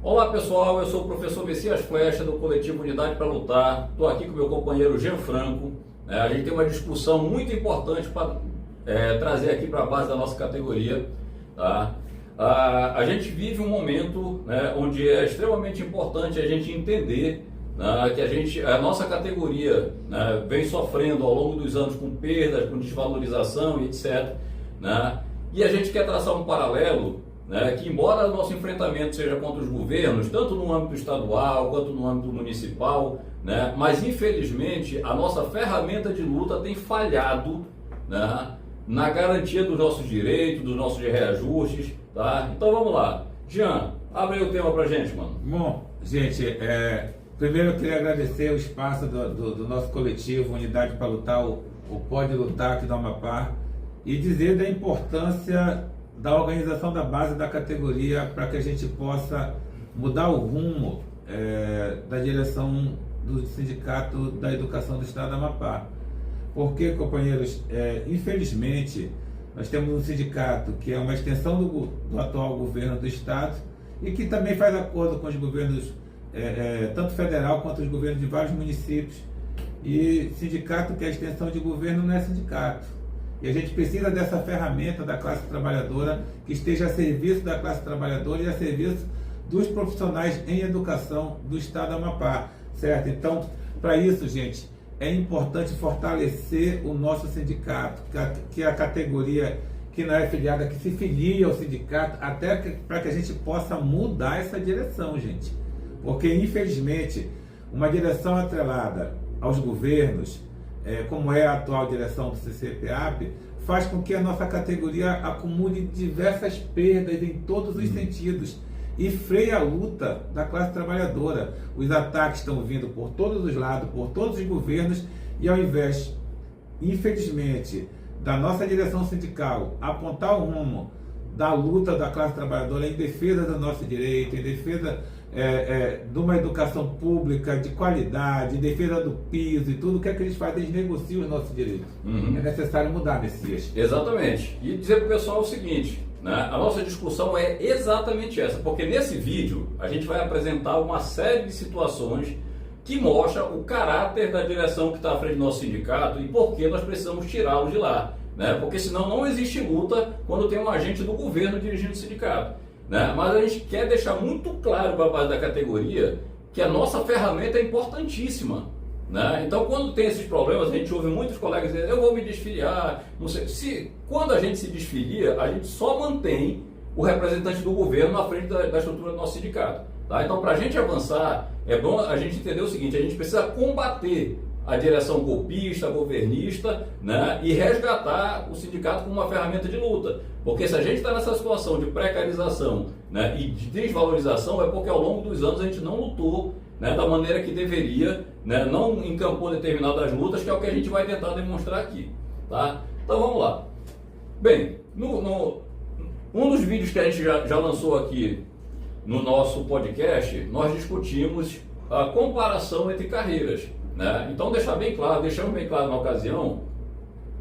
Olá pessoal, eu sou o professor Messias Flecha do coletivo Unidade para Lutar. Estou aqui com meu companheiro Jean Franco. A gente tem uma discussão muito importante para trazer aqui para a base da nossa categoria. Tá? A gente vive um momento, né, onde é extremamente importante a gente entender, né, que a nossa categoria, né, vem sofrendo ao longo dos anos com perdas, com desvalorização e etc. Né? E a gente quer traçar um paralelo, né, que embora o nosso enfrentamento seja contra os governos, tanto no âmbito estadual quanto no âmbito municipal, né, mas infelizmente a nossa ferramenta de luta tem falhado, né, na garantia dos nossos direitos, dos nossos reajustes. Tá? Então vamos lá. Jean, abre aí o tema pra gente, mano. Bom, gente, primeiro eu queria agradecer o espaço do nosso coletivo Unidade para Lutar, o Pode Lutar aqui do Amapá, e dizer da importância da organização da base da categoria para que a gente possa mudar o rumo da direção do Sindicato da Educação do Estado do Amapá. Porque, companheiros, infelizmente, nós temos um sindicato que é uma extensão do atual governo do Estado e que também faz acordo com os governos, tanto federal quanto os governos de vários municípios. E sindicato que é extensão de governo não é sindicato. E a gente precisa dessa ferramenta da classe trabalhadora que esteja a serviço da classe trabalhadora e a serviço dos profissionais em educação do Estado do Amapá, certo? Então, para isso, gente, é importante fortalecer o nosso sindicato, que é a categoria que não é filiada, que se filia ao sindicato, até para que a gente possa mudar essa direção, gente. Porque, infelizmente, uma direção atrelada aos governos, como é a atual direção do CCPAP, faz com que a nossa categoria acumule diversas perdas em todos os sentidos e freia a luta da classe trabalhadora. Os ataques estão vindo por todos os lados, por todos os governos, e ao invés, infelizmente, da nossa direção sindical apontar o rumo da luta da classe trabalhadora em defesa do nosso direito, em defesa de uma educação pública de qualidade, em defesa do piso e tudo, o que é que eles fazem? Eles negociam os nossos direitos. É necessário mudar, Messias. Exatamente. E dizer para o pessoal o seguinte, né, a nossa discussão é exatamente essa, porque nesse vídeo a gente vai apresentar uma série de situações que mostra o caráter da direção que está à frente do nosso sindicato e por que nós precisamos tirá-lo de lá. Né? Porque senão não existe luta quando tem um agente do governo dirigindo o sindicato. Né? Mas a gente quer deixar muito claro para a base da categoria que a nossa ferramenta é importantíssima. Né? Então, quando tem esses problemas, a gente ouve muitos colegas dizendo: eu vou me desfiliar. Não sei. Quando a gente se desfilia, a gente só mantém o representante do governo na frente da estrutura do nosso sindicato. Tá? Então, para a gente avançar, é bom a gente entender o seguinte: a gente precisa combater a direção golpista, governista, né, e resgatar o sindicato como uma ferramenta de luta. Porque se a gente está nessa situação de precarização, né, e de desvalorização, é porque ao longo dos anos a gente não lutou, né, da maneira que deveria, né, não encampou determinadas lutas, que é o que a gente vai tentar demonstrar aqui. Tá? Então vamos lá. Bem, um dos vídeos que a gente já lançou aqui no nosso podcast, nós discutimos a comparação entre carreiras. Né? Então deixamos bem claro na ocasião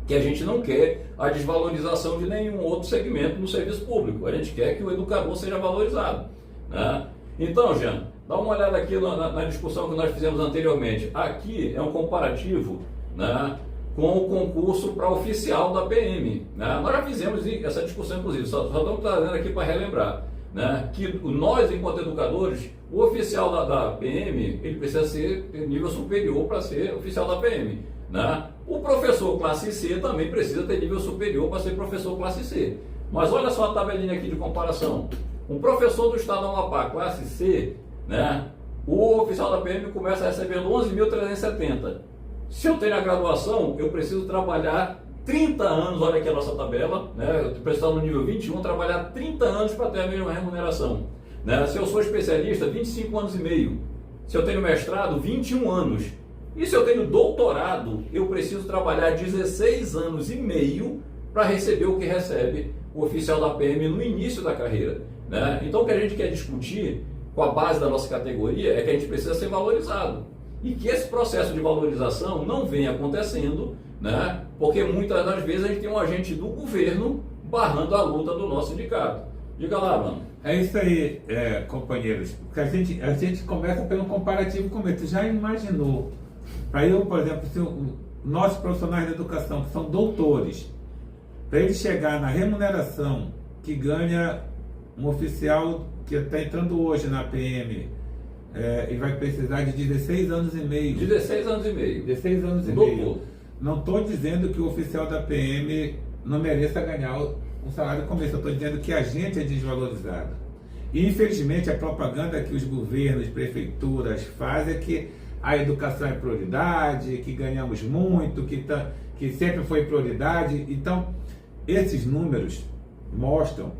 que a gente não quer a desvalorização de nenhum outro segmento no serviço público. A gente quer que o educador seja valorizado. Né? Então, Jean, dá uma olhada aqui na discussão que nós fizemos anteriormente. Aqui é um comparativo, né, com o concurso para oficial da PM. Né? Nós já fizemos essa discussão, inclusive, só estamos trazendo aqui para relembrar. Né, que nós, enquanto educadores, o oficial da PM, ele precisa ter nível superior para ser oficial da PM. Né? O professor classe C também precisa ter nível superior para ser professor classe C. Mas olha só a tabelinha aqui de comparação. Um professor do Estado do Amapá, classe C, né, o oficial da PM começa recebendo 11.370. Se eu tenho a graduação, eu preciso trabalhar 30 anos, olha aqui a nossa tabela, né? Eu preciso no nível 21, trabalhar 30 anos para ter a mesma remuneração. Né? Se eu sou especialista, 25 anos e meio. Se eu tenho mestrado, 21 anos. E se eu tenho doutorado, eu preciso trabalhar 16 anos e meio para receber o que recebe o oficial da PM no início da carreira. Né? Então o que a gente quer discutir com a base da nossa categoria é que a gente precisa ser valorizado. E que esse processo de valorização não vem acontecendo, né? Porque muitas das vezes a gente tem um agente do governo barrando a luta do nosso sindicato. Diga lá, mano. É isso aí, companheiros. Porque a gente começa pelo comparativo com ele. Tu já imaginou? Para eu, por exemplo, se nossos profissionais da educação, que são doutores, para ele chegar na remuneração que ganha um oficial que está entrando hoje na PM, e vai precisar de 16 anos e meio. 16 anos e meio. 16 anos e meio. Não estou dizendo que o oficial da PM não mereça ganhar um salário como esse. Eu estou dizendo que a gente é desvalorizado. E, infelizmente, a propaganda que os governos, prefeituras fazem é que a educação é prioridade, que ganhamos muito, que sempre foi prioridade. Então, esses números mostram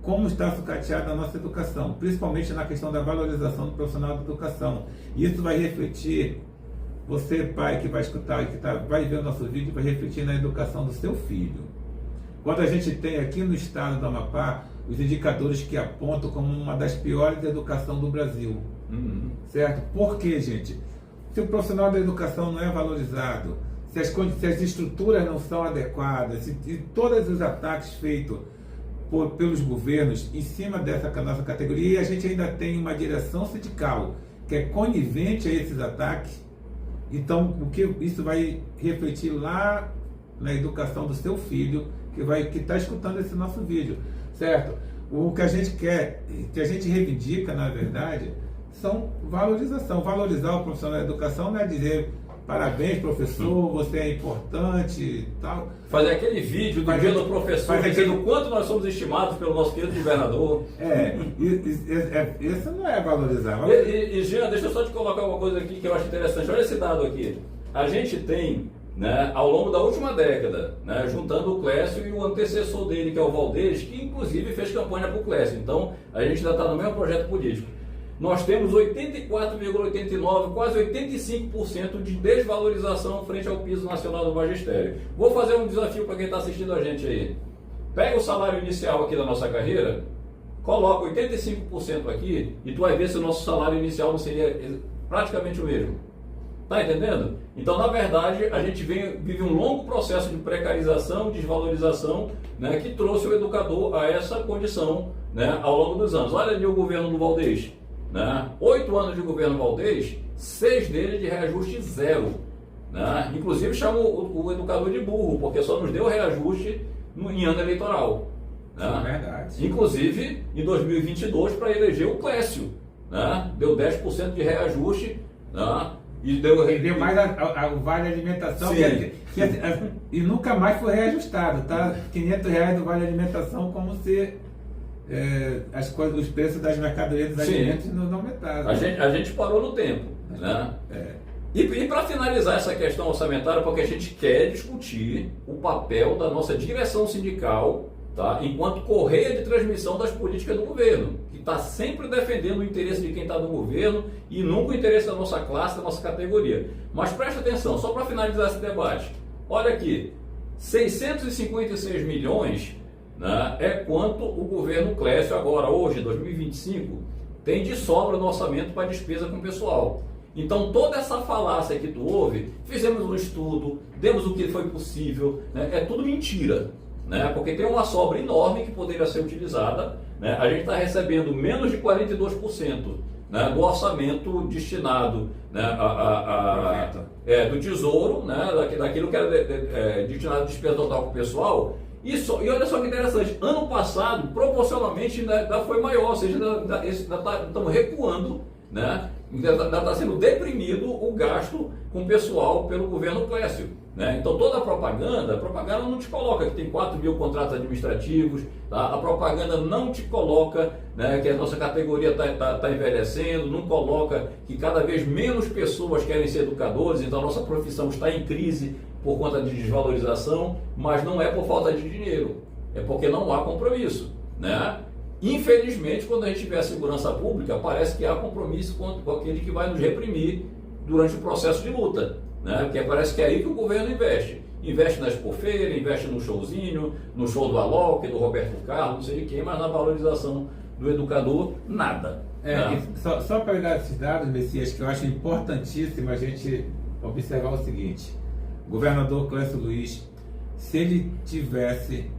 como está sucateada a nossa educação, principalmente na questão da valorização do profissional da educação. E isso vai refletir, você pai que vai escutar e que vai ver o nosso vídeo, vai refletir na educação do seu filho. Quando a gente tem aqui no estado do Amapá os indicadores que apontam como uma das piores educações do Brasil. Certo? Por quê, gente? Se o profissional da educação não é valorizado, se as estruturas não são adequadas, se todos os ataques feitos pelos governos em cima dessa nossa categoria, e a gente ainda tem uma direção sindical que é conivente a esses ataques, então o que isso vai refletir lá na educação do seu filho que está escutando esse nosso vídeo, certo? O que a gente quer, que a gente reivindica, na verdade, são valorização. Valorizar o profissional da educação não é dizer parabéns, professor, você é importante e tal. Fazer aquele vídeo do dia do professor dizendo o quanto nós somos estimados pelo nosso querido governador. Isso não é valorizar. E Jean, deixa eu só te colocar uma coisa aqui que eu acho interessante. Olha esse dado aqui. A gente tem, né, ao longo da última década, né, juntando o Clécio e o antecessor dele, que é o Valdez, que inclusive fez campanha para o Clécio. Então, a gente ainda está no mesmo projeto político. Nós temos 84,89%, quase 85% de desvalorização frente ao piso nacional do magistério. Vou fazer um desafio para quem está assistindo a gente aí. Pega o salário inicial aqui da nossa carreira, coloca 85% aqui e tu vai ver se o nosso salário inicial não seria praticamente o mesmo. Tá entendendo? Então, na verdade, a gente vive um longo processo de precarização, desvalorização, né, que trouxe o educador a essa condição, né, ao longo dos anos. Olha ali o governo do Valdez. 8 anos de governo Valdez, 6 dele de reajuste zero. Né? Inclusive chama o educador de burro, porque só nos deu reajuste em ano eleitoral. Né? É verdade. Inclusive em 2022 para eleger o Clécio. Né? Deu 10% de reajuste. Né? E deu mais o vale alimentação e nunca mais foi reajustado. Tá? R$500 do vale alimentação como se os preços das mercadorias dos alimentos não aumentaram. A gente parou no tempo. Né? E para finalizar essa questão orçamentária, porque a gente quer discutir o papel da nossa direção sindical, tá, enquanto correia de transmissão das políticas do governo, que está sempre defendendo o interesse de quem está no governo e nunca o interesse da nossa classe, da nossa categoria. Mas preste atenção, só para finalizar esse debate, olha aqui, 656 milhões, né, é quanto o governo Clécio agora, hoje, 2025, tem de sobra no orçamento para despesa com o pessoal. Então toda essa falácia que tu ouve, fizemos um estudo, demos o que foi possível, né, é tudo mentira. Né, porque tem uma sobra enorme que poderia ser utilizada. Né, a gente está recebendo menos de 42%, né, do orçamento destinado, né, do Tesouro, né, daquilo que era destinado à despesa total para o pessoal. E olha só que interessante, ano passado, proporcionalmente, ainda foi maior, ou seja, estamos recuando, né, está sendo deprimido o gasto com o pessoal pelo governo Clécio. Né? Então toda a propaganda não te coloca que tem 4 mil contratos administrativos, tá? A propaganda não te coloca, né, que a nossa categoria está envelhecendo, não coloca que cada vez menos pessoas querem ser educadores, então a nossa profissão está em crise por conta de desvalorização, mas não é por falta de dinheiro, é porque não há compromisso. Né? Infelizmente, quando a gente tiver a segurança pública, parece que há compromisso com aquele que vai nos reprimir durante o processo de luta. Né? Porque parece que é aí que o governo investe. Investe na expofeira, investe no showzinho, no show do Alok, do Roberto Carlos, não sei de quem, mas na valorização do educador, nada. Né? Só para dar esses dados, Messias, que eu acho importantíssimo a gente observar o seguinte: o governador Clécio Luiz, se ele tivesse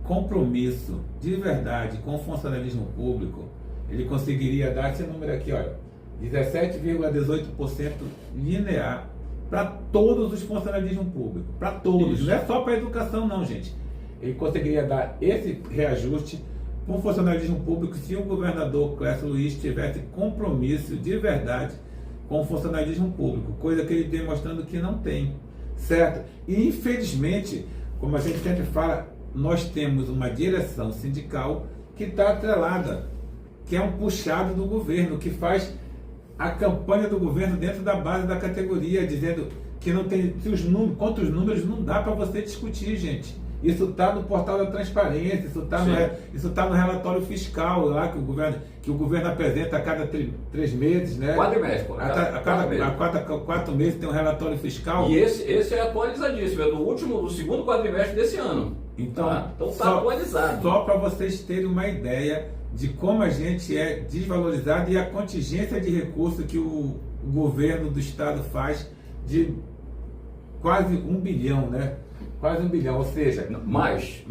compromisso de verdade com o funcionalismo público, ele conseguiria dar esse número aqui, olha, 17,18% linear para todos os funcionalismos públicos, para todos, Isso. não é só para a educação não, gente. Ele conseguiria dar esse reajuste para o funcionalismo público se o governador Clécio Luiz tivesse compromisso de verdade com o funcionalismo público, coisa que ele vem mostrando que não tem, certo? E infelizmente, como a gente sempre fala, nós temos uma direção sindical que está atrelada, que é um puxado do governo, que faz a campanha do governo dentro da base da categoria, dizendo que não tem quanto os números não dá para você discutir, gente. Isso está no portal da transparência, isso tá no relatório fiscal lá que o governo apresenta a cada 3 meses, né? Quadrimestre. A cada 4 meses tem um relatório fiscal. E esse é atualizadíssimo, é do segundo quadrimestre desse ano. Então está atualizado. Só para vocês terem uma ideia de como a gente é desvalorizado e a contingência de recursos que o governo do estado faz de quase 1 bilhão, né? Quase 1 bilhão, ou seja... Mais.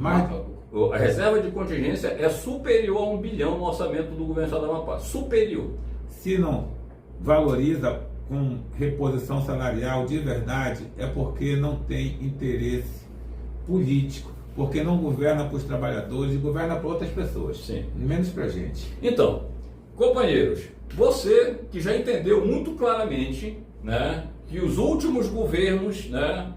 A reserva de contingência é superior a 1 bilhão no orçamento do governo do estado do Amapá. Superior. Se não valoriza com reposição salarial de verdade, é porque não tem interesse político, porque não governa para os trabalhadores e governa para outras pessoas. Sim. Menos para a gente. Então, companheiros, você que já entendeu muito claramente, né, que os últimos governos, né,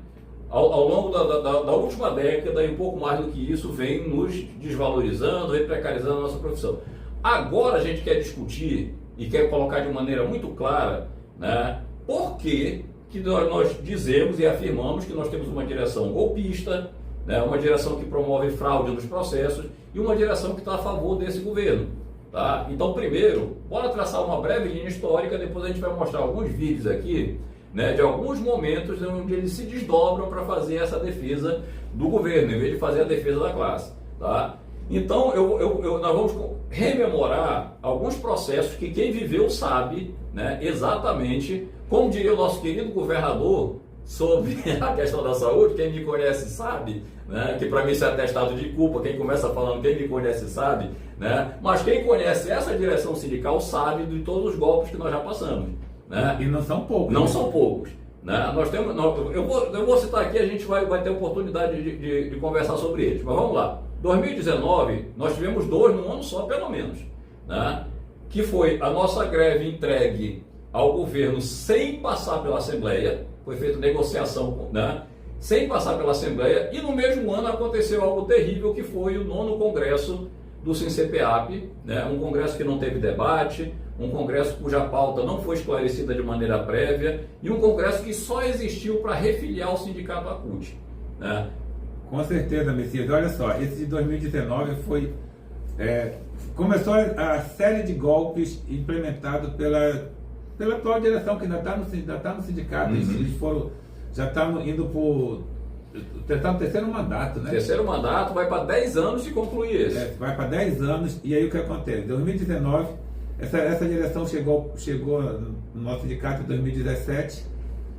ao longo da última década e um pouco mais do que isso, vem nos desvalorizando, vem precarizando a nossa profissão. Agora a gente quer discutir e quer colocar de maneira muito clara, né, por que nós dizemos e afirmamos que nós temos uma direção golpista, né, uma direção que promove fraude nos processos e uma direção que está a favor desse governo. Tá? Então, primeiro, bora traçar uma breve linha histórica, depois a gente vai mostrar alguns vídeos aqui, né, de alguns momentos onde eles se desdobram para fazer essa defesa do governo, em vez de fazer a defesa da classe. Tá? Então, nós vamos rememorar alguns processos que quem viveu sabe, né, exatamente, como diria o nosso querido governador, sobre a questão da saúde. Quem me conhece sabe, né, que para mim isso é atestado de culpa. Quem começa falando quem me conhece sabe, né, mas quem conhece essa direção sindical sabe de todos os golpes que nós já passamos. Né? E não são poucos. Não são poucos. Né? Eu vou citar aqui, a gente vai ter oportunidade de conversar sobre eles. Mas vamos lá. 2019, nós tivemos 2 num ano só, pelo menos. Né? Que foi a nossa greve entregue ao governo sem passar pela Assembleia. Foi feita negociação, né, sem passar pela Assembleia. E no mesmo ano aconteceu algo terrível, que foi o 9º Congresso do SINCEPEAP, né, um congresso que não teve debate, um congresso cuja pauta não foi esclarecida de maneira prévia e um congresso que só existiu para refiliar o sindicato à CUT. Né? Com certeza, Messias. Olha só, esse de 2019 foi... começou a série de golpes implementados pela atual direção, que ainda está no sindicato. Eles já estão indo tentar o 3º mandato, né? 3º mandato, vai para 10 anos se concluir esse. Vai para 10 anos, e aí o que acontece? Em 2019, essa direção chegou no nosso sindicato em 2017.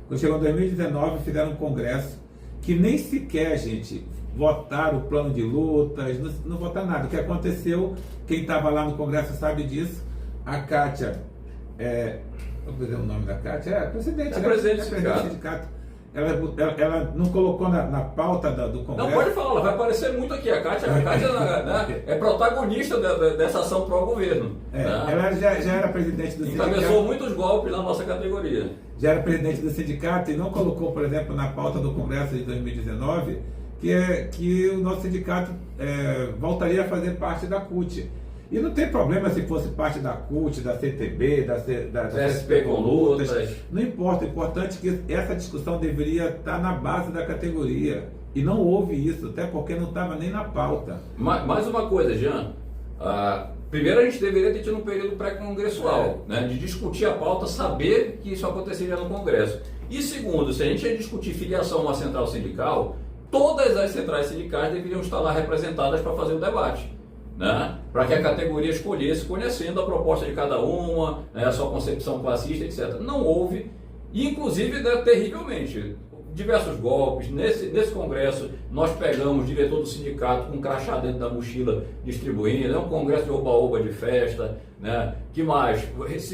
Quando chegou em 2019, fizeram um congresso que nem sequer, gente, votaram o plano de lutas, não votaram nada. O que aconteceu, quem estava lá no congresso sabe disso, a Kátia, vou dizer o nome da Kátia, presidente, presidente do sindicato. Ela não colocou na pauta do congresso. Não, pode falar, ela vai aparecer muito aqui. A Kátia né, é protagonista dessa ação pró-governo. Né? Ela já era presidente do sindicato. Encabeçou muitos golpes na nossa categoria. Já era presidente do sindicato e não colocou, por exemplo, na pauta do congresso de 2019 que o nosso sindicato voltaria a fazer parte da CUT. E não tem problema se fosse parte da CUT, da CTB, da SP com lutas. Não importa, o importante é que essa discussão deveria estar na base da categoria. E não houve isso, até porque não estava nem na pauta. Mais uma coisa, Jean. Primeiro, a gente deveria ter tido um período pré-congressual, né, de discutir a pauta, saber que isso aconteceria no Congresso. E segundo, se a gente ia discutir filiação a uma central sindical, todas as centrais sindicais deveriam estar lá representadas para fazer o debate. Né? Para que a categoria escolhesse, conhecendo a proposta de cada uma, né, a sua concepção classista, etc. Não houve, e inclusive, né, terrivelmente, diversos golpes. Nesse congresso, nós pegamos o diretor do sindicato com um crachá dentro da mochila distribuindo. É um congresso de oba-oba de festa. Né? Que mais?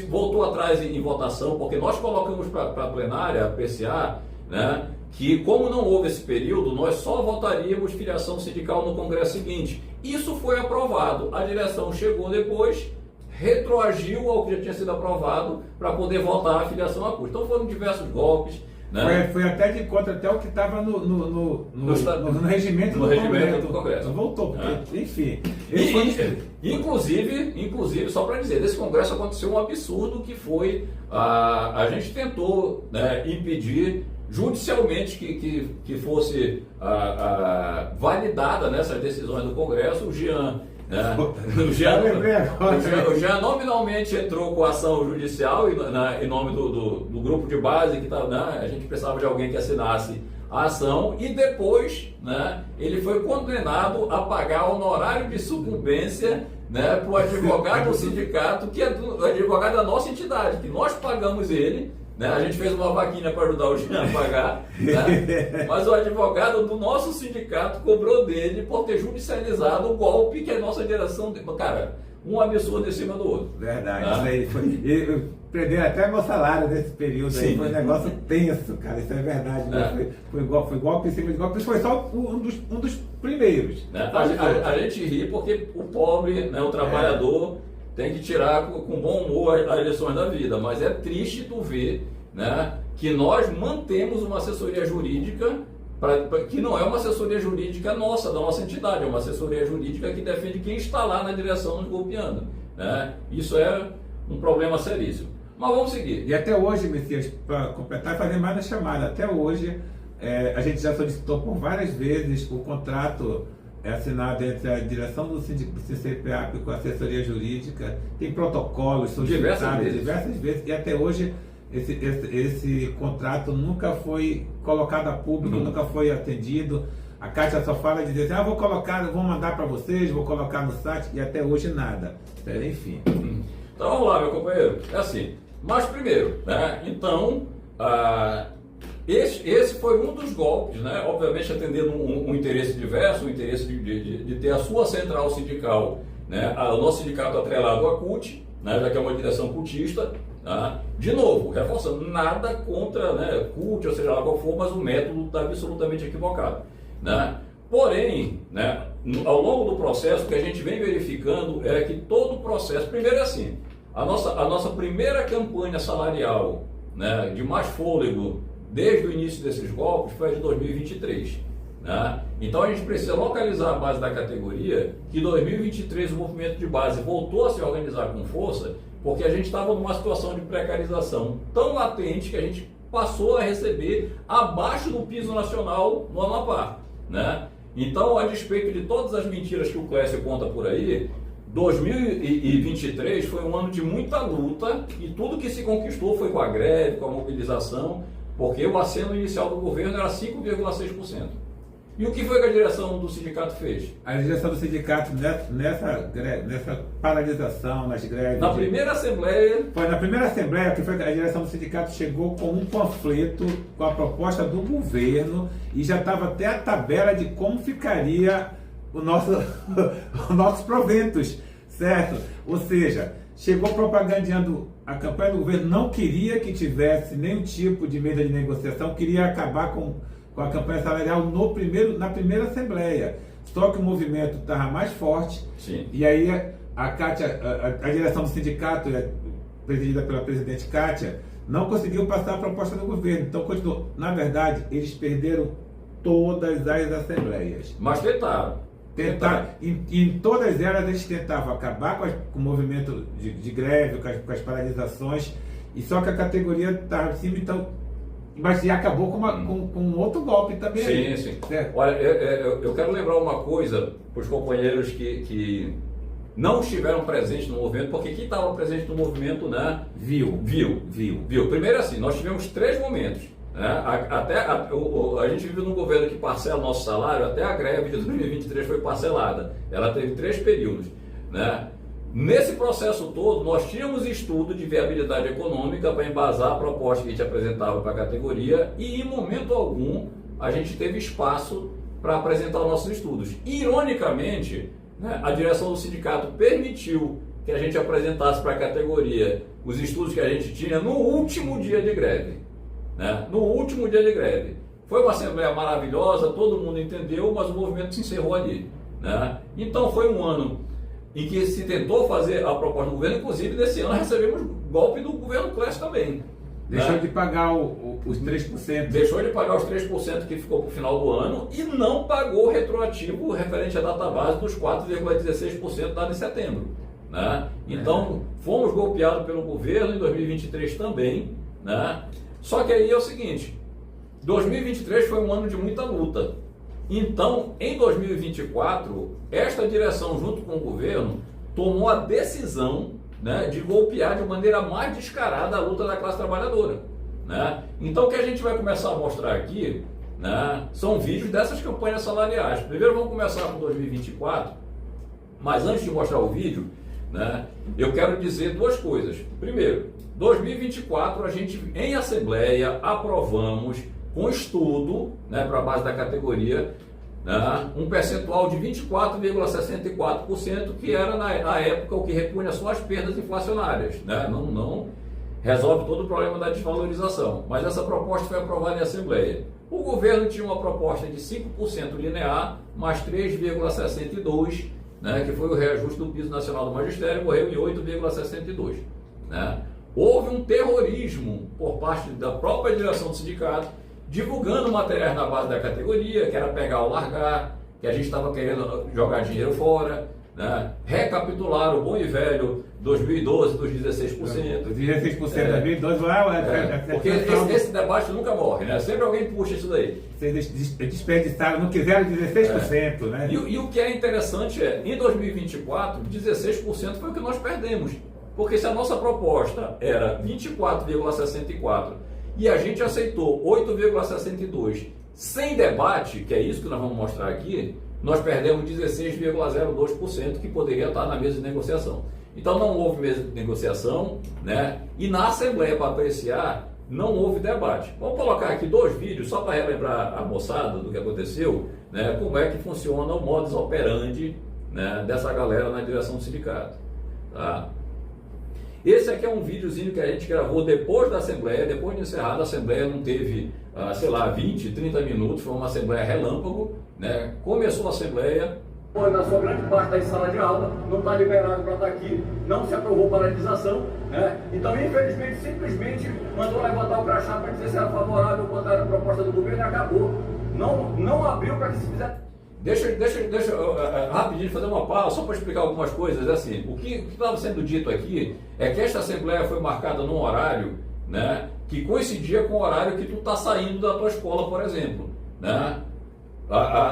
Voltou atrás em votação, porque nós colocamos para a plenária, a PCA, né? Que como não houve esse período, nós só votaríamos filiação sindical no congresso seguinte. Isso foi aprovado. A direção chegou depois, retroagiu ao que já tinha sido aprovado para poder votar a filiação à CUT. Então foram diversos golpes. Né? Foi até de conta até o que estava no regimento do Congresso. Voltou, porque, enfim. Inclusive, só para dizer, nesse Congresso aconteceu um absurdo que foi, a gente tentou, né, impedir judicialmente que fosse validada nessas decisões do Congresso. O Jean, né? O Jean nominalmente entrou com ação judicial em nome do grupo de base que tá, né? A gente precisava de alguém que assinasse a ação, e depois, né, ele foi condenado a pagar honorário de sucumbência, né, para o advogado do sindicato, que é o advogado da nossa entidade, que nós pagamos ele. Né? A gente fez uma vaquinha para ajudar o Jean a pagar, né? Mas o advogado do nosso sindicato cobrou dele por ter judicializado o golpe que a nossa direção... Cara, um absurdo em cima do outro. Verdade, isso aí foi... Prender até meu salário nesse período aí, foi um negócio tenso, cara, isso é verdade. Né? Foi golpe em cima de golpe, isso foi só um dos primeiros. Né? A gente ri porque o pobre, né, o trabalhador... tem que tirar com bom humor as lições da vida, mas é triste tu ver, né, que nós mantemos uma assessoria jurídica, que não é uma assessoria jurídica nossa, da nossa entidade, é uma assessoria jurídica que defende quem está lá na direção nos golpeando. Né? Isso é um problema seríssimo. Mas vamos seguir. E até hoje, Messias, para completar e fazer mais uma chamada, até hoje a gente já solicitou por várias vezes o contrato assinado entre a direção do CCPAP com a assessoria jurídica, tem protocolos solicitados diversas vezes, e até hoje esse contrato nunca foi colocado a público, nunca foi atendido. A Kátia só fala de dizer assim, vou mandar para vocês, vou colocar no site, e até hoje nada. Enfim. Então vamos lá, meu companheiro. É assim, mas primeiro, né, então... Esse foi um dos golpes, né? Obviamente atendendo um interesse diverso, o interesse de ter a sua central sindical, né? O nosso sindicato atrelado à CUT, né? Já que é uma direção cultista. Tá? De novo, reforçando, nada contra, né, CUT, ou seja lá qual for, mas o método está absolutamente equivocado. Né? Porém, né, ao longo do processo, o que a gente vem verificando é que todo o processo, primeiro é assim, a nossa primeira campanha salarial, né, de mais fôlego, desde o início desses golpes, foi a de 2023. Né? Então a gente precisa localizar a base da categoria, que em 2023 o movimento de base voltou a se organizar com força, porque a gente estava numa situação de precarização tão latente que a gente passou a receber abaixo do piso nacional no Amapá. Né? Então, a despeito de todas as mentiras que o Clécio conta por aí, 2023 foi um ano de muita luta, e tudo que se conquistou foi com a greve, com a mobilização, porque o aceno inicial do governo era 5,6%. E o que foi que a direção do sindicato fez? A direção do sindicato, nessa paralisação, nas greves... Na primeira assembleia... Foi na primeira assembleia que a direção do sindicato chegou com um panfleto com a proposta do governo, e já estava até a tabela de como ficaria os nossos proventos, certo? Ou seja, chegou propagandeando a campanha do governo, não queria que tivesse nenhum tipo de mesa de negociação, queria acabar com a campanha salarial na primeira assembleia. Só que o movimento estava mais forte. Sim. E aí a Kátia, a direção do sindicato, presidida pela presidente Kátia, não conseguiu passar a proposta do governo. Então, continuou. Na verdade, eles perderam todas as assembleias. Mas tentaram. Em todas elas eles tentavam acabar com o movimento de greve, com as paralisações, e só que a categoria estava em cima, então, mas já acabou com outro golpe também. Sim. Olha, eu quero lembrar uma coisa para os companheiros que não estiveram presentes no movimento, porque quem estava presente no movimento, né, viu. Primeiro assim, nós tivemos 3 momentos. Né? A gente vive num governo que parcela o nosso salário, até a greve de 2023 foi parcelada. Ela teve 3 períodos. Né? Nesse processo todo, nós tínhamos estudo de viabilidade econômica para embasar a proposta que a gente apresentava para a categoria e, em momento algum, a gente teve espaço para apresentar os nossos estudos. Ironicamente, né, a direção do sindicato permitiu que a gente apresentasse para a categoria os estudos que a gente tinha no último dia de greve. Né? No último dia de greve. Foi uma assembleia maravilhosa, todo mundo entendeu, mas o movimento se encerrou ali. Né? Então foi um ano em que se tentou fazer a proposta do governo, inclusive nesse ano recebemos golpe do governo Clécio também. Deixou de pagar os 3%. Deixou de pagar os 3% que ficou para o final do ano e não pagou o retroativo referente à data base dos 4,16% dado em setembro. Né? Então, fomos golpeados pelo governo em 2023 também. Né? Só que aí é o seguinte, 2023 foi um ano de muita luta. Então, em 2024, esta direção, junto com o governo, tomou a decisão, né, de golpear de maneira mais descarada a luta da classe trabalhadora. Né? Então, o que a gente vai começar a mostrar aqui, né, são vídeos dessas campanhas salariais. Primeiro vamos começar com 2024, mas antes de mostrar o vídeo, né, eu quero dizer duas coisas. Primeiro, 2024 a gente, em assembleia, aprovamos com estudo, né, para a base da categoria, né, um percentual de 24,64%, que era na época o que repunha só as perdas inflacionárias. Né? Não resolve todo o problema da desvalorização, mas essa proposta foi aprovada em assembleia. O governo tinha uma proposta de 5% linear, mais 3,62%, né, que foi o reajuste do piso nacional do magistério, morreu em 8,62%. Né? Houve um terrorismo por parte da própria direção do sindicato, divulgando materiais na base da categoria, que era pegar ou largar, que a gente estava querendo jogar dinheiro fora, né? Recapitular o bom e velho 2012 dos 16%. Os 16% de 2012, porque esse debate nunca morre, né? Sempre alguém puxa isso daí. Vocês desperdiçaram, não quiseram 16%, né? E o que é interessante é, em 2024, 16% foi o que nós perdemos. Porque se a nossa proposta era 24,64% e a gente aceitou 8,62% sem debate, que é isso que nós vamos mostrar aqui, nós perdemos 16,02% que poderia estar na mesa de negociação. Então não houve mesa de negociação, né? E na Assembleia, para apreciar, não houve debate. Vamos colocar aqui dois vídeos, só para relembrar a moçada do que aconteceu, né? Como é que funciona o modus operandi, né, dessa galera na direção do sindicato. Tá? Esse aqui é um videozinho que a gente gravou depois da Assembleia, depois de encerrada. A Assembleia não teve, sei lá, 20, 30 minutos, foi uma Assembleia relâmpago, né? Começou a Assembleia. Na sua grande parte da sala de aula, não está liberado para estar aqui, não se aprovou paralisação, né? Então, infelizmente, simplesmente mandou levantar o crachá para dizer se era favorável ou contrário à proposta do governo e acabou. Não abriu para que se fizesse. Deixa rapidinho fazer uma pausa, só para explicar algumas coisas. Assim, o que estava sendo dito aqui é que esta Assembleia foi marcada num horário, né, que coincidia com o horário que tu está saindo da tua escola, por exemplo. Né?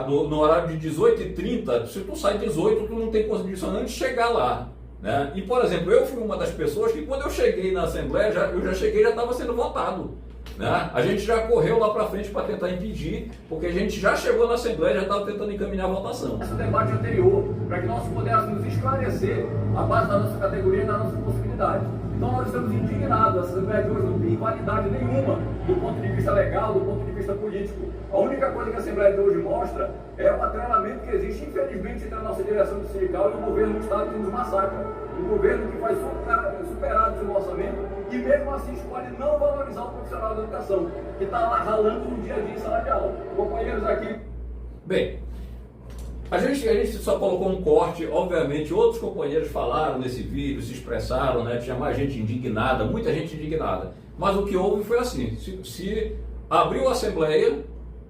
No horário de 18h30, se tu sai 18, tu não tem condição de chegar lá. Né? E, por exemplo, eu fui uma das pessoas que quando eu cheguei na Assembleia, eu já cheguei e já estava sendo votado. Né? A gente já correu lá para frente para tentar impedir, porque a gente já chegou na Assembleia e já estava tentando encaminhar a votação. Esse debate anterior, para que nós pudéssemos esclarecer a base da nossa categoria e da nossa possibilidade. Então nós estamos indignados, a Assembleia de hoje não tem qualidade nenhuma do ponto de vista legal, do ponto de vista político. A única coisa que a Assembleia de hoje mostra é o atrelamento que existe, infelizmente, entre a nossa direção do sindical e o governo do Estado que nos massacra. Um governo que faz superar o seu orçamento e mesmo assim escolhe não valorizar o profissional da educação, que está lá ralando no dia a dia em sala de aula. Companheiros aqui. Bem, a gente só colocou um corte, obviamente outros companheiros falaram nesse vídeo, se expressaram, né? Tinha mais gente indignada, muita gente indignada. Mas o que houve foi assim, se abriu a Assembleia,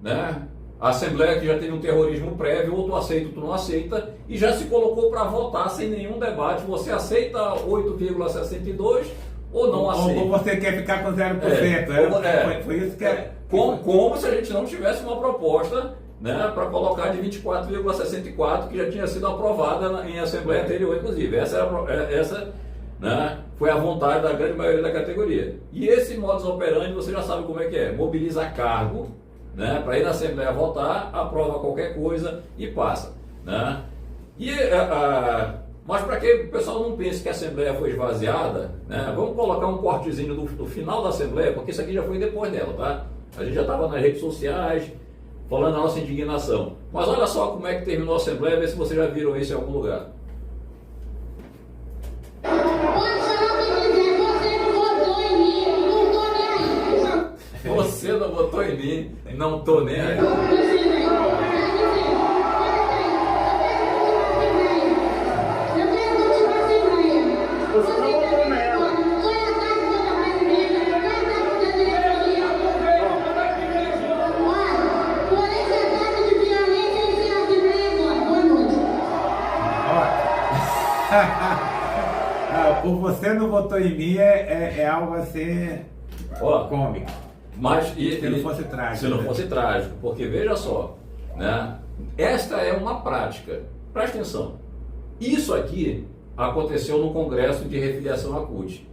né? A Assembleia que já teve um terrorismo prévio, ou tu aceita ou tu não aceita, e já se colocou para votar sem nenhum debate. Você aceita 8,62 ou não aceita? Ou você quer ficar com 0%. Foi isso que é. Como se a gente não tivesse uma proposta, né, para colocar de 24,64, que já tinha sido aprovada em Assembleia anterior, inclusive. Essa né, foi a vontade da grande maioria da categoria. E esse modus operandi, você já sabe como é que é. Mobiliza cargo, né, para ir na Assembleia votar, aprova qualquer coisa e passa. Né? E Mas para que o pessoal não pense que a Assembleia foi esvaziada, né, vamos colocar um cortezinho do final da Assembleia, porque isso aqui já foi depois dela, tá? A gente já estava nas redes sociais falando a nossa indignação. Mas olha só como é que terminou a Assembleia, vê se vocês já viram isso em algum lugar. Você não votou em mim, não tô nem aí. Você não votou nela. Por você não votou em mim é algo assim cômico. Mas se não fosse trágico. Se não fosse trágico, porque veja só, né? Esta é uma prática. Presta atenção. Isso aqui aconteceu no Congresso de Refiliação à CUT,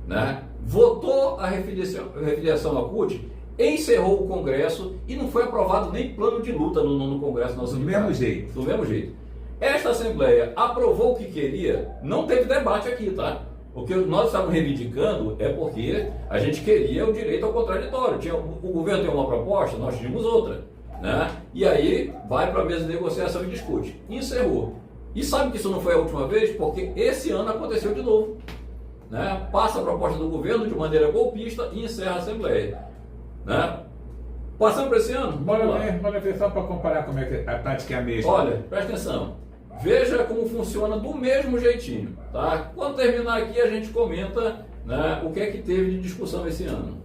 né? Votou a refiliação à CUT, encerrou o Congresso e não foi aprovado nem plano de luta no Congresso nosso. Do mesmo jeito. Do mesmo jeito. Esta Assembleia aprovou o que queria, não teve debate aqui, tá? O que nós estávamos reivindicando é porque a gente queria o direito ao contraditório. O governo tem uma proposta, nós tínhamos outra, né? E aí vai para a mesa de negociação e discute. Encerrou. E sabe que isso não foi a última vez? Porque esse ano aconteceu de novo, né? Passa a proposta do governo de maneira golpista e encerra a Assembleia, né? Passando para esse ano? Bora ver só para comparar como é que a tática é a mesma. Olha, presta atenção. Veja como funciona do mesmo jeitinho, tá? Quando terminar aqui a gente comenta, né, o que é que teve de discussão esse ano.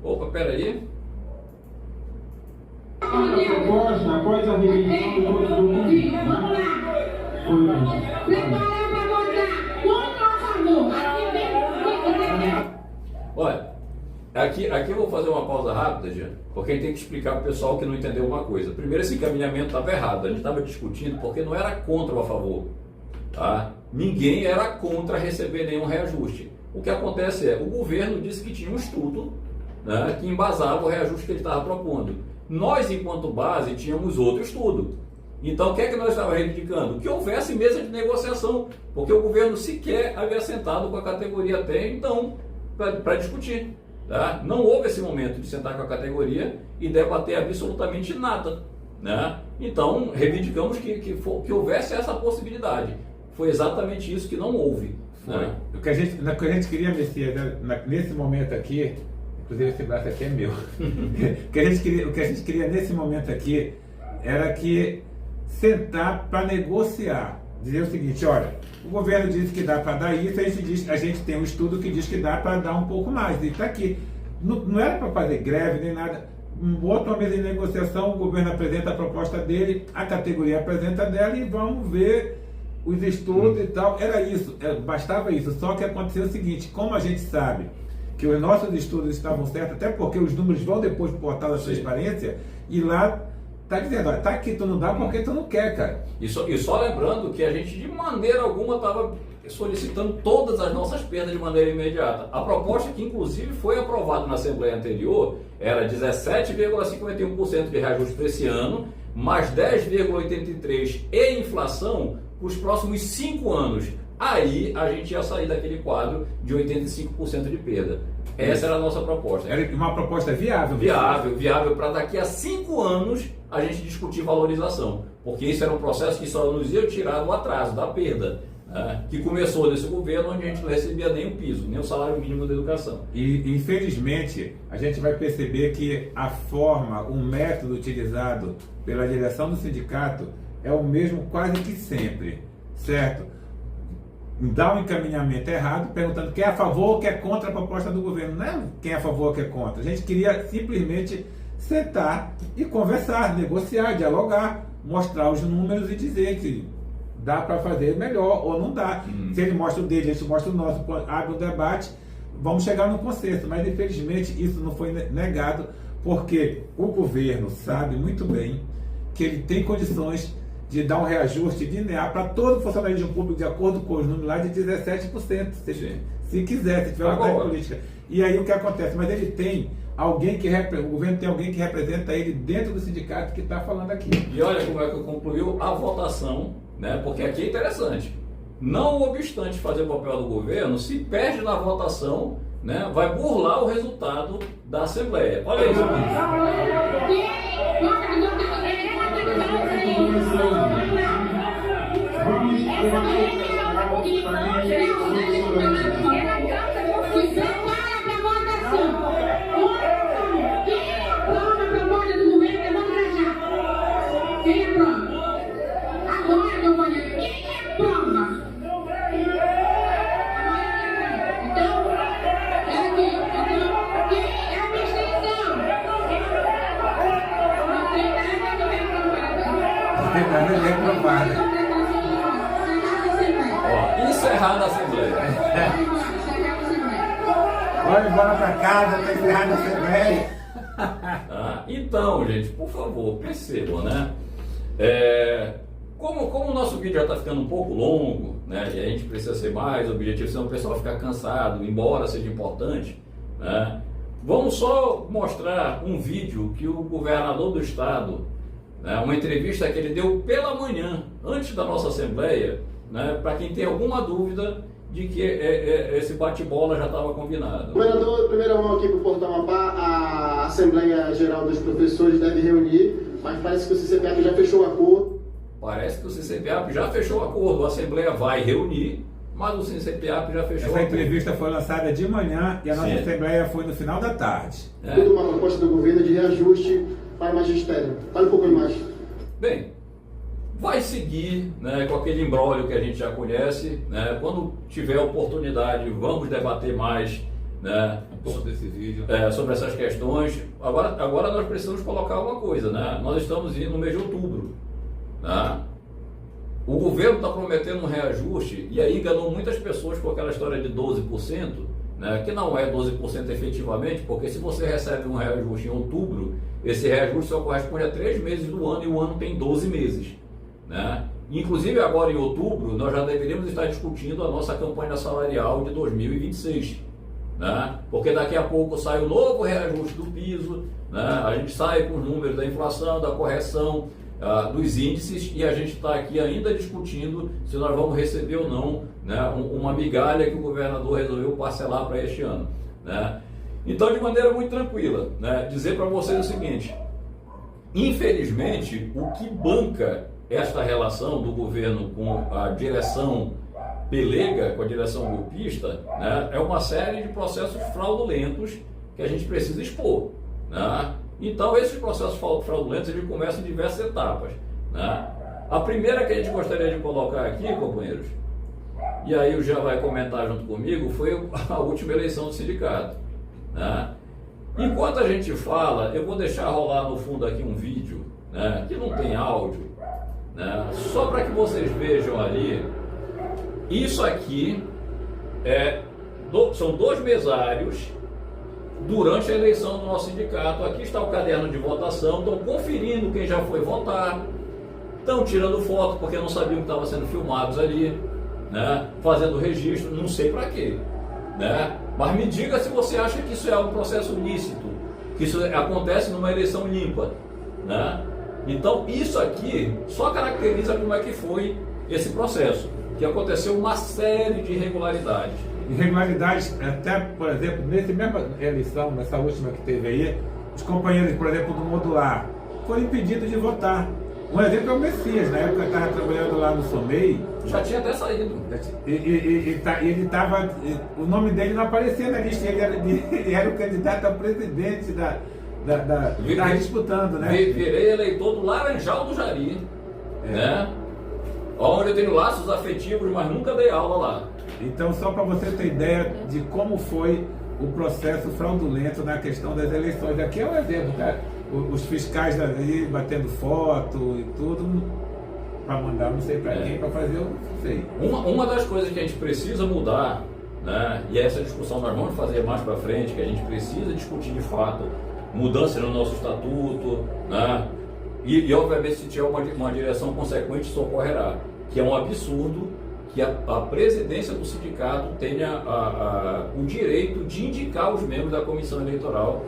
Opa, peraí. A proposta após a revisão do preparar para votar contra ou a favor. Olha, aqui eu vou fazer uma pausa rápida, Jean, porque a gente tem que explicar para o pessoal que não entendeu uma coisa. Primeiro, esse encaminhamento estava errado. A gente estava discutindo porque não era contra ou a favor. Tá? Ninguém era contra receber nenhum reajuste. O que acontece é, o governo disse que tinha um estudo, né, que embasava o reajuste que ele estava propondo. Nós, enquanto base, tínhamos outro estudo. Então, o que é que nós estávamos reivindicando? Que houvesse mesa de negociação, porque o governo sequer havia sentado com a categoria até então para discutir. Tá? Não houve esse momento de sentar com a categoria e debater absolutamente nada, né? Então, reivindicamos que houvesse essa possibilidade. Foi exatamente isso que não houve. Né? O que a gente queria, Messias, nesse momento aqui, inclusive esse braço aqui é meu, o que a gente queria nesse momento aqui era que sentar para negociar. Dizer o seguinte, olha, o governo disse que dá para dar isso, a gente tem um estudo que diz que dá para dar um pouco mais. E está aqui. Não era para fazer greve nem nada. Bota uma mesa de negociação, o governo apresenta a proposta dele, a categoria apresenta dela e vamos ver os estudos e tal. Era isso, bastava isso. Só que aconteceu o seguinte, como a gente sabe que os nossos estudos estavam certos, até porque os números vão depois para o portal da transparência, e lá está dizendo, olha, tá aqui, tu não dá porque tu não quer, cara. E só lembrando que a gente de maneira alguma estava solicitando todas as nossas perdas de maneira imediata. A proposta que inclusive foi aprovada na Assembleia anterior era 17,51% de reajuste para esse ano, mais 10,83% e inflação para os próximos 5 anos. Aí a gente ia sair daquele quadro de 85% de perda. Essa era a nossa proposta. Era uma proposta viável. Viável para daqui a 5 anos a gente discutir valorização. Porque isso era um processo que só nos ia tirar do atraso, da perda, né? Que começou nesse governo onde a gente não recebia nem o piso, nem o salário mínimo da educação. E infelizmente a gente vai perceber que a forma, o método utilizado pela direção do sindicato é o mesmo quase que sempre, certo? Dá um encaminhamento errado, perguntando quem é a favor ou quem é contra a proposta do governo. Não é quem é a favor ou quem é contra. A gente queria simplesmente sentar e conversar, negociar, dialogar, mostrar os números e dizer que dá para fazer melhor ou não dá. Se ele mostra o dele, a gente mostra o nosso, abre o debate, vamos chegar no consenso. Mas infelizmente isso não foi negado, porque o governo sabe muito bem que ele tem condições de dar um reajuste linear para todo o funcionalismo público de acordo com os números lá de 17%, se quiser, se tiver uma vontade política. E aí o que acontece? Mas ele tem alguém que o governo tem alguém que representa ele dentro do sindicato que está falando aqui. E olha como é que concluiu a votação, né? Porque aqui é interessante. não obstante fazer o papel do governo, se perde na votação, né, vai burlar o resultado da Assembleia. Olha isso aqui. Encerrada a Assembleia. Vamos embora para casa, está encerrada a Assembleia. Então, gente, por favor, percebam, né? Como o nosso vídeo já está ficando um pouco longo, né? E a gente precisa ser mais objetivo, senão o pessoal fica cansado, embora seja importante, né? Vamos só mostrar um vídeo que o governador do estado, né, uma entrevista que ele deu pela manhã, antes da nossa Assembleia, né, para quem tem alguma dúvida de que esse bate-bola já estava combinado. Governador, primeira mão aqui para o Portal Amapá, a Assembleia Geral dos Professores deve reunir, mas parece que o CCPAP já fechou o acordo. Parece que o CCPAP já fechou o acordo, a Assembleia vai reunir, mas o CCPAP já fechou o acordo. Essa entrevista foi lançada de manhã e a nossa Assembleia foi no final da tarde. Tudo uma proposta do governo de reajuste para o magistério. Fale um pouco mais. Bem, vai seguir, né, com aquele imbróglio que a gente já conhece, né? Quando tiver oportunidade, vamos debater mais, né, Um pouco desse vídeo. sobre essas questões. Agora nós precisamos colocar uma coisa, né? Nós estamos indo no mês de outubro, né? O governo está prometendo um reajuste e aí enganou muitas pessoas com aquela história de 12%, né, que não é 12% efetivamente, porque se você recebe um reajuste em outubro, esse reajuste só corresponde a 3 meses do ano e o ano tem 12 meses. Né? Inclusive agora em outubro, nós já deveríamos estar discutindo a nossa campanha salarial de 2026. Né? Porque daqui a pouco sai o novo reajuste do piso, né? A gente sai com os números da inflação, da correção, dos índices, e a gente está aqui ainda discutindo se nós vamos receber ou não, né, uma migalha que o governador resolveu parcelar para este ano. Né? Então, de maneira muito tranquila, né, dizer para vocês o seguinte: infelizmente, o que banca esta relação do governo com a direção pelega, com a direção golpista, né, é uma série de processos fraudulentos que a gente precisa expor. Né? Então, esses processos fraudulentos eles começam em diversas etapas. Né? A primeira que a gente gostaria de colocar aqui, companheiros, e aí o Jean vai comentar junto comigo, foi a última eleição do sindicato. Né? Enquanto a gente fala, eu vou deixar rolar no fundo aqui um vídeo, né, que não tem áudio, né, só para que vocês vejam ali. Isso aqui são 2 mesários durante a eleição do nosso sindicato. Aqui está o caderno de votação, estão conferindo quem já foi votar, estão tirando foto porque não sabiam que estavam sendo filmados ali, né, fazendo registro, não sei para quê, né? Mas me diga se você acha que isso é um processo lícito, que isso acontece numa eleição limpa, né? Então isso aqui só caracteriza como é que foi esse processo, que aconteceu uma série de irregularidades. Irregularidades, até, por exemplo, nessa mesma eleição, nessa última que teve aí, os companheiros, por exemplo, do modular, foram impedidos de votar. Um exemplo é o Messias, na época eu estava trabalhando lá no SOMEI. Já tinha até saído. Ele estava, o nome dele não aparecia na lista, ele era o candidato a presidente estava disputando, né? Virei eleitor do Laranjal do Jari, né? Onde eu tenho laços afetivos, mas nunca dei aula lá. Então, só para você ter ideia de como foi o processo fraudulento na questão das eleições. Aqui é um exemplo, tá? Os fiscais ali batendo foto e tudo, para mandar não sei para quem, para fazer, eu não sei. Uma das coisas que a gente precisa mudar, né, e essa discussão nós vamos fazer mais para frente, que a gente precisa discutir de fato mudança no nosso estatuto, né, e obviamente se tiver uma direção consequente isso ocorrerá, que é um absurdo que a presidência do sindicato tenha o direito de indicar os membros da comissão eleitoral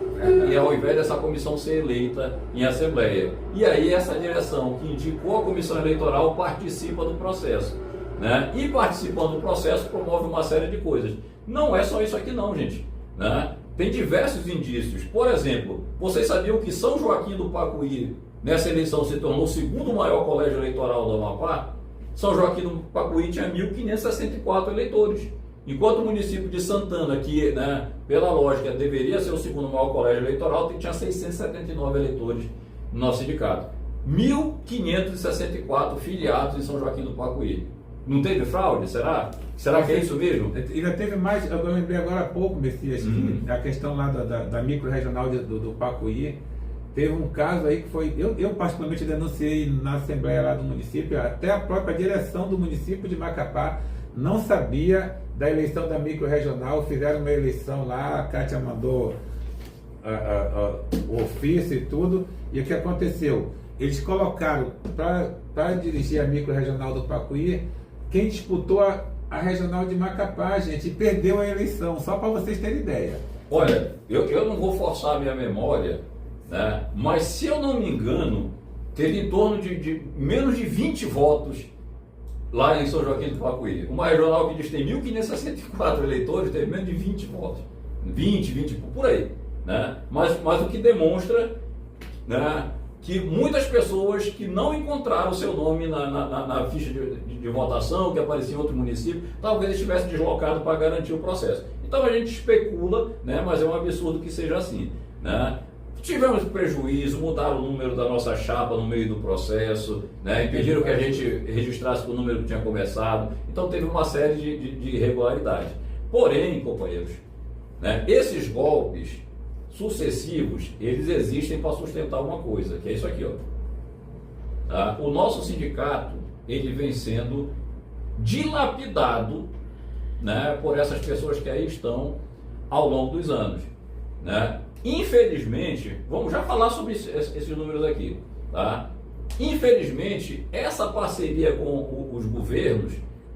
e ao invés dessa comissão ser eleita em assembleia. E aí essa direção que indicou a comissão eleitoral participa do processo. né, e participando do processo promove uma série de coisas. Não é só isso aqui não, gente, né? Tem diversos indícios. Por exemplo, vocês sabiam que São Joaquim do Pacuí, nessa eleição, se tornou o segundo maior colégio eleitoral do Amapá? São Joaquim do Pacuí tinha 1.564 eleitores, enquanto o município de Santana, que, né, pela lógica deveria ser o segundo maior colégio eleitoral, tinha 679 eleitores no nosso sindicato. 1.564 filiados em São Joaquim do Pacuí. Não teve fraude? Será? Será que é isso mesmo? Ainda teve mais, eu lembrei agora há pouco, Messias, que a questão lá da micro-regional do Pacuí, teve um caso aí que foi, eu particularmente denunciei na Assembleia lá do município, até a própria direção do município de Macapá não sabia da eleição da micro-regional, fizeram uma eleição lá, a Kátia mandou o ofício e tudo, e o que aconteceu? Eles colocaram para dirigir a micro-regional do Pacuí quem disputou a regional de Macapá, gente, e perdeu a eleição, só para vocês terem ideia. Olha, eu não vou forçar a minha memória, né, mas se eu não me engano, teve em torno de menos de 20 votos lá em São Joaquim do Pacuí. Uma regional que diz que tem 1.564 eleitores, teve menos de 20 votos. 20 por aí. Né? Mas o que demonstra, né, que muitas pessoas que não encontraram o seu nome na ficha de votação, que aparecia em outro município, talvez estivessem deslocados para garantir o processo. Então a gente especula, né, mas é um absurdo que seja assim. Né? Tivemos prejuízo, mudaram o número da nossa chapa no meio do processo, né, impediram que a gente registrasse o número que tinha começado. Então teve uma série de irregularidades. Porém, companheiros, né, esses golpes sucessivos, eles existem para sustentar uma coisa, que é isso aqui, ó. Tá? O nosso sindicato, ele vem sendo dilapidado, né, por essas pessoas que aí estão ao longo dos anos, né? Infelizmente, vamos já falar sobre esses números aqui, tá? Infelizmente, essa parceria com os governos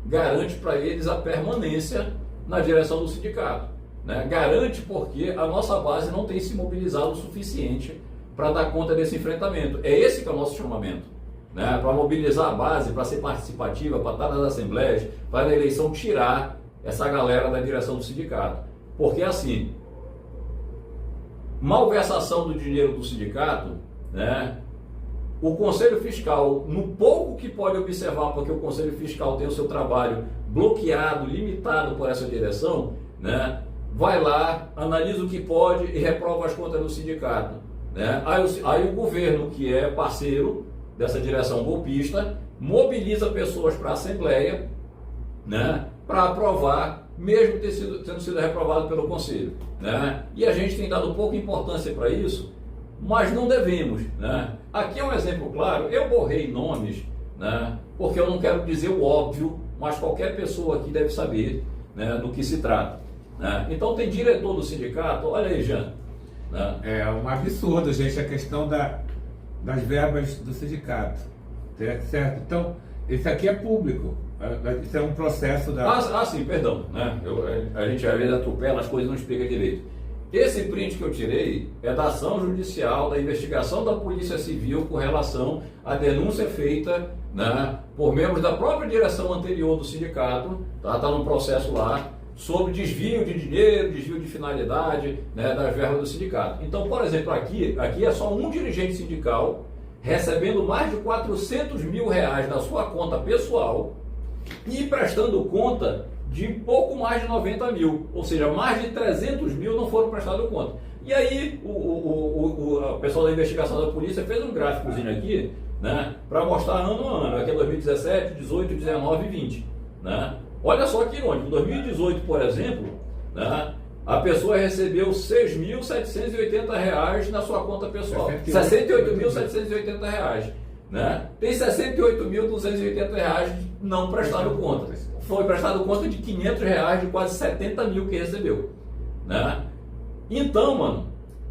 garante para eles a permanência na direção do sindicato. Né? Garante porque a nossa base não tem se mobilizado o suficiente para dar conta desse enfrentamento. É esse que é o nosso chamamento. Né? Para mobilizar a base, para ser participativa, para estar nas assembleias, para na eleição tirar essa galera da direção do sindicato. Porque assim, malversação do dinheiro do sindicato, né? O Conselho Fiscal, no pouco que pode observar, porque o Conselho Fiscal tem o seu trabalho bloqueado, limitado por essa direção, né? Vai lá, analisa o que pode e reprova as contas do sindicato. Né? Aí o governo, que é parceiro dessa direção golpista, mobiliza pessoas para a Assembleia, né? Para aprovar, mesmo tendo sido reprovado pelo Conselho. Né? E a gente tem dado pouca importância para isso, mas não devemos. Né? Aqui é um exemplo claro, eu borrei nomes, né? Porque eu não quero dizer o óbvio, mas qualquer pessoa aqui deve saber, né, do que se trata. Né? Então tem diretor do sindicato, olha aí, Jean. Né? É um absurdo, gente, a questão das verbas do sindicato. Certo? Então, isso aqui é público. Isso é um processo da... sim, perdão. Né? A gente às vezes atropela, as coisas não explicam direito. Esse print que eu tirei é da ação judicial, da investigação da Polícia Civil com relação à denúncia feita, né, por membros da própria direção anterior do sindicato, tá num processo lá, sobre desvio de dinheiro, desvio de finalidade, né, das verbas do sindicato. Então, por exemplo, aqui é só um dirigente sindical recebendo mais de 400 mil reais na sua conta pessoal e prestando conta de pouco mais de 90 mil, ou seja, mais de 300 mil não foram prestados conta. E aí o pessoal da investigação da polícia fez um gráficozinho aqui, né, para mostrar ano a ano, aqui é 2017, 18, 19 e 20. Né? Olha só que irônico, em 2018, por exemplo, né, a pessoa recebeu R$ 6.780 na sua conta pessoal, R$ 68.780. Né? Tem R$ 68.280 não prestado conta. Foi prestado conta de R$ 500 de quase 70 mil que recebeu. Né? Então, mano,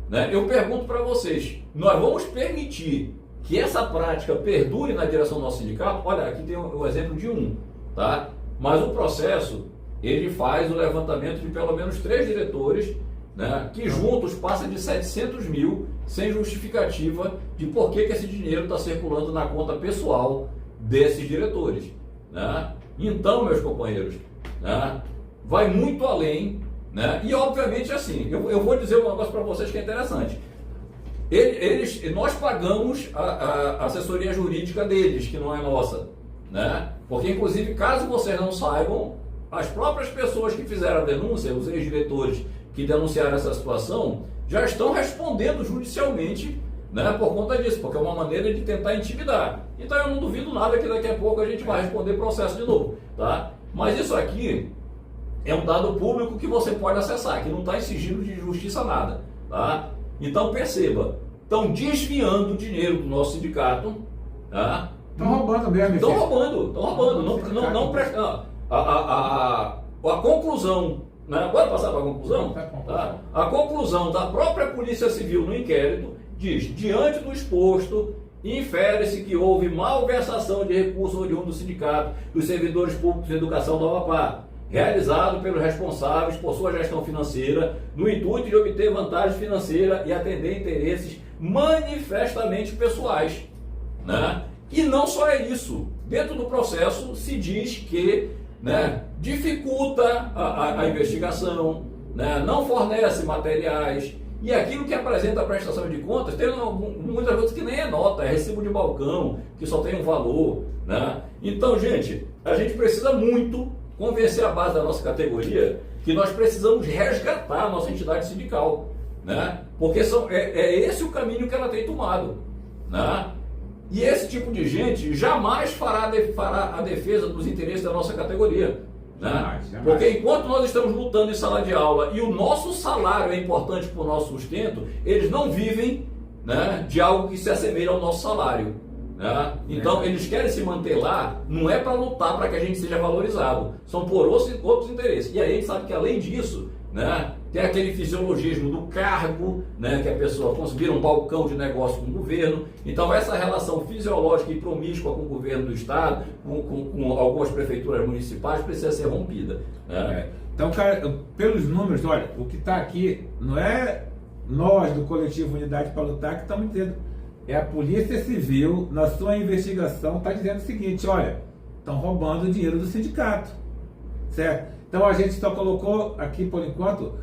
né, eu pergunto para vocês, nós vamos permitir que essa prática perdure na direção do nosso sindicato? Olha, aqui tem o exemplo de um, tá? Mas o processo, ele faz o levantamento de pelo menos 3 diretores, né, que juntos passa de 700 mil, sem justificativa de por que esse dinheiro está circulando na conta pessoal desses diretores. Né? Então, meus companheiros, né, vai muito além, né? E obviamente assim, eu vou dizer um negócio para vocês que é interessante. Nós pagamos a assessoria jurídica deles, que não é nossa, né? Porque inclusive, caso vocês não saibam, as próprias pessoas que fizeram a denúncia, os ex-diretores que denunciaram essa situação, já estão respondendo judicialmente, né, por conta disso, porque é uma maneira de tentar intimidar. Então eu não duvido nada que daqui a pouco a gente vai responder processo de novo, tá? Mas isso aqui é um dado público que você pode acessar, que não está em sigilo de justiça nada, tá? Então perceba, estão desviando o dinheiro do nosso sindicato, tá? Estão roubando mesmo. Estão roubando, não prestando. A conclusão, né? Pode passar para a conclusão? Tá? A conclusão da própria Polícia Civil no inquérito diz: diante do exposto, infere-se que houve malversação de recursos oriundos do sindicato dos servidores públicos de educação do Amapá, realizado pelos responsáveis por sua gestão financeira, no intuito de obter vantagem financeira e atender interesses manifestamente pessoais, né? E não só é isso. Dentro do processo se diz que, né, dificulta a investigação, né, não fornece materiais, e aquilo que apresenta a prestação de contas tem muitas vezes que nem é nota, é recibo de balcão, que só tem um valor, né? Então, gente, a gente precisa muito convencer a base da nossa categoria que nós precisamos resgatar a nossa entidade sindical, né? Porque é esse o caminho que ela tem tomado, né? E esse tipo de gente jamais fará a defesa dos interesses da nossa categoria, né? Jamais. Porque enquanto nós estamos lutando em sala de aula e o nosso salário é importante para o nosso sustento, eles não vivem, né, de algo que se assemelha ao nosso salário, né? Então eles querem se manter lá, não é para lutar para que a gente seja valorizado, são por outros interesses. E aí a gente sabe que além disso, né, tem aquele fisiologismo do cargo, né, que a pessoa conseguir um balcão de negócio com o governo. Então essa relação fisiológica e promíscua com o governo do estado, com algumas prefeituras municipais, precisa ser rompida, né? Então, cara, pelos números, olha, o que está aqui não é nós do coletivo Unidade para Lutar que estamos dizendo, é a Polícia Civil, na sua investigação, está dizendo o seguinte: olha, estão roubando o dinheiro do sindicato, certo? Então a gente só colocou aqui por enquanto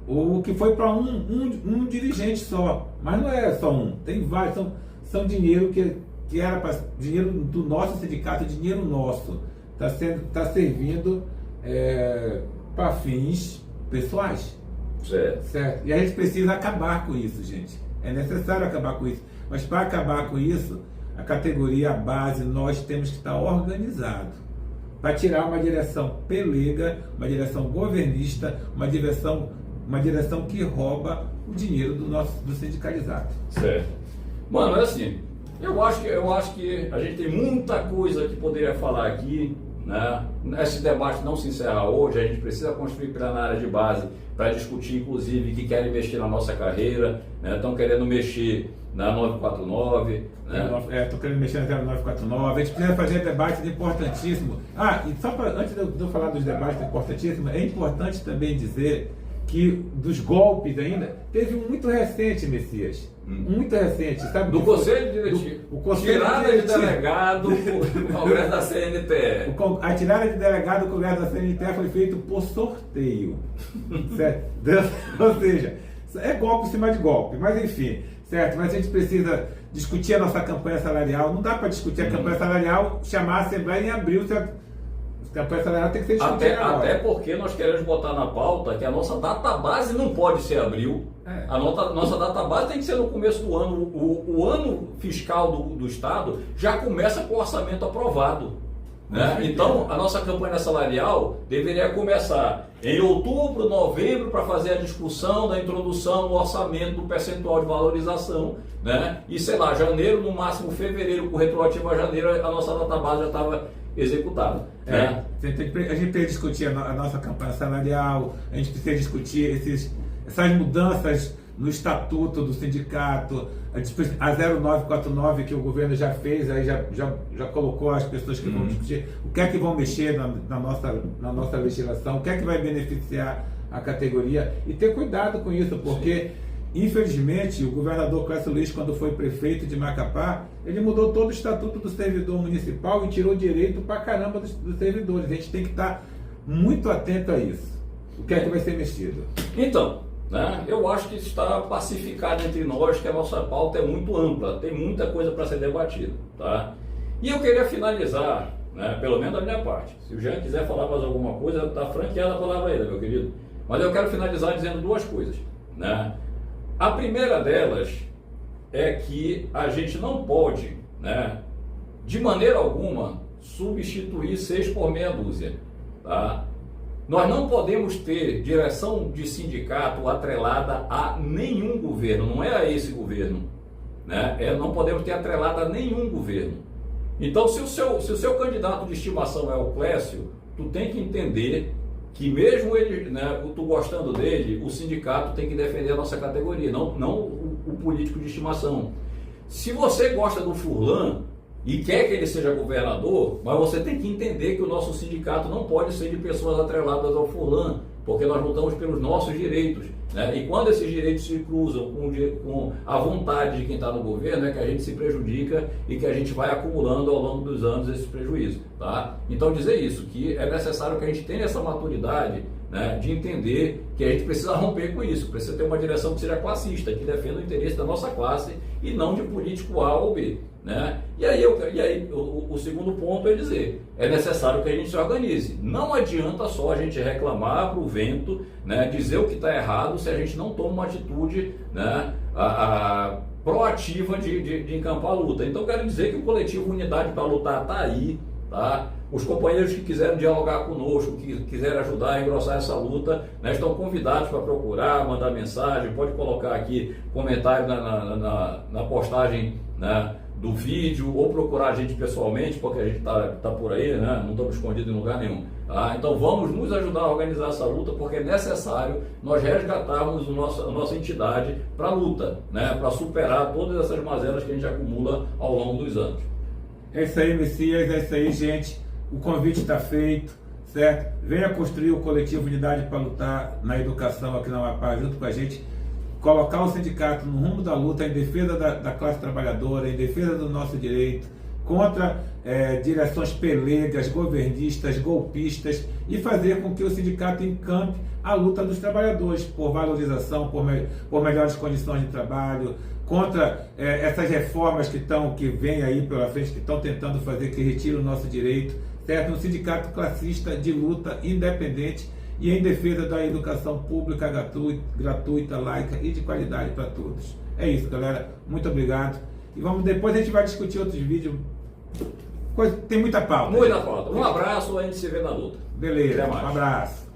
o que foi para um dirigente só, mas não é só um, tem vários, são dinheiro que era para dinheiro do nosso sindicato, dinheiro nosso, está servindo para fins pessoais, certo? E a gente precisa acabar com isso, gente. É necessário acabar com isso, mas para acabar com isso, a categoria, a base, nós temos que estar organizados para tirar uma direção pelega, uma direção governista, uma direção que rouba o dinheiro do sindicalizado. Certo. Mano, é assim, eu acho que a gente tem muita coisa que poderia falar aqui, né? Esse debate não se encerra hoje, a gente precisa construir plenária de base para discutir, inclusive, que querem mexer na nossa carreira, né? Estão querendo mexer na 949, né? Estou querendo mexer na 949. A gente precisa fazer debates importantíssimos. E só antes de eu falar dos debates importantíssimos, é importante também dizer que dos golpes ainda, teve um muito recente, Messias. Muito recente, sabe? Do Conselho Diretivo. Tirada de delegado do Congresso da CNTE. A tirada de delegado do Congresso da CNTE foi feita por sorteio. Certo? Ou seja, é golpe em cima de golpe, mas enfim, certo? Mas a gente precisa discutir a nossa campanha salarial. Não dá para discutir a campanha salarial, chamar a Assembleia em abril, certo? A campanha salarial tem que ser discutida até porque nós queremos botar na pauta que a nossa database não pode ser abril. A nossa database tem que ser no começo do ano. O ano fiscal do Estado já começa com o orçamento aprovado, né? Então, a nossa campanha salarial deveria começar em outubro, novembro, para fazer a discussão da introdução no orçamento do percentual de valorização, né? E sei lá, janeiro, no máximo fevereiro, com retroativo a janeiro, a nossa database já estava executada. Né? A gente precisa discutir a nossa campanha salarial, a gente precisa discutir essas mudanças no estatuto do sindicato, a 0949 que o governo já fez, aí já colocou as pessoas que vão discutir, o que é que vão mexer na nossa legislação, o que é que vai beneficiar a categoria, e ter cuidado com isso, porque Infelizmente, o governador Clécio Luiz, quando foi prefeito de Macapá, ele mudou todo o estatuto do servidor municipal e tirou direito pra caramba dos servidores. A gente tem que estar muito atento a isso. O que é que vai ser mexido? Então, né, eu acho que está pacificado entre nós que a nossa pauta é muito ampla, tem muita coisa para ser debatida, tá? E eu queria finalizar, né, pelo menos da minha parte. Se o Jean quiser falar mais alguma coisa, está franqueada a palavra a ele, meu querido. Mas eu quero finalizar dizendo duas coisas, né? A primeira delas é que a gente não pode, né, de maneira alguma, substituir 6 por meia dúzia, tá? Nós não podemos ter direção de sindicato atrelada a nenhum governo, não é a esse governo, né? Não podemos ter atrelada a nenhum governo. Então, se o seu candidato de estimação é o Clécio, tu tem que entender que mesmo ele, né, tu gostando dele, o sindicato tem que defender a nossa categoria, não o político de estimação. Se você gosta do Furlan e quer que ele seja governador, mas você tem que entender que o nosso sindicato não pode ser de pessoas atreladas ao Furlan, porque nós lutamos pelos nossos direitos, né? E quando esses direitos se cruzam com a vontade de quem está no governo, é que a gente se prejudica e que a gente vai acumulando ao longo dos anos esse prejuízo, tá? Então dizer isso, que é necessário que a gente tenha essa maturidade, né, de entender que a gente precisa romper com isso, precisa ter uma direção que seja classista, que defenda o interesse da nossa classe e não de político A ou B, né? E aí o segundo ponto é dizer, é necessário que a gente se organize. Não adianta só a gente reclamar para o vento, né, dizer o que está errado, se a gente não toma uma atitude, né, proativa de encampar a luta. Então quero dizer que o coletivo Unidade para Lutar está aí, tá? Os companheiros que quiserem dialogar conosco, que quiserem ajudar a engrossar essa luta, né, estão convidados para procurar, mandar mensagem, pode colocar aqui comentário na postagem, né, do vídeo, ou procurar a gente pessoalmente, porque a gente tá por aí, né, não estamos escondidos em lugar nenhum. Tá? Então vamos nos ajudar a organizar essa luta, porque é necessário nós resgatarmos a nossa entidade para a luta, né, para superar todas essas mazelas que a gente acumula ao longo dos anos. É isso aí, Messias, é isso aí, gente. O convite está feito, certo? Venha construir o coletivo Unidade para Lutar na educação aqui na Amapá, junto com a gente. Colocar o sindicato no rumo da luta em defesa da classe trabalhadora, em defesa do nosso direito, contra direções pelegas, governistas, golpistas, e fazer com que o sindicato encampe a luta dos trabalhadores por valorização, por melhores condições de trabalho, contra essas reformas que vêm aí pela frente, que estão tentando fazer, que retiram o nosso direito, certo? Um sindicato classista de luta independente e em defesa da educação pública gratuita, laica e de qualidade para todos. É isso, galera. Muito obrigado. E depois a gente vai discutir outros vídeos. Tem muita pauta. Muita pauta. Um abraço, a gente se vê na luta. Beleza, um abraço.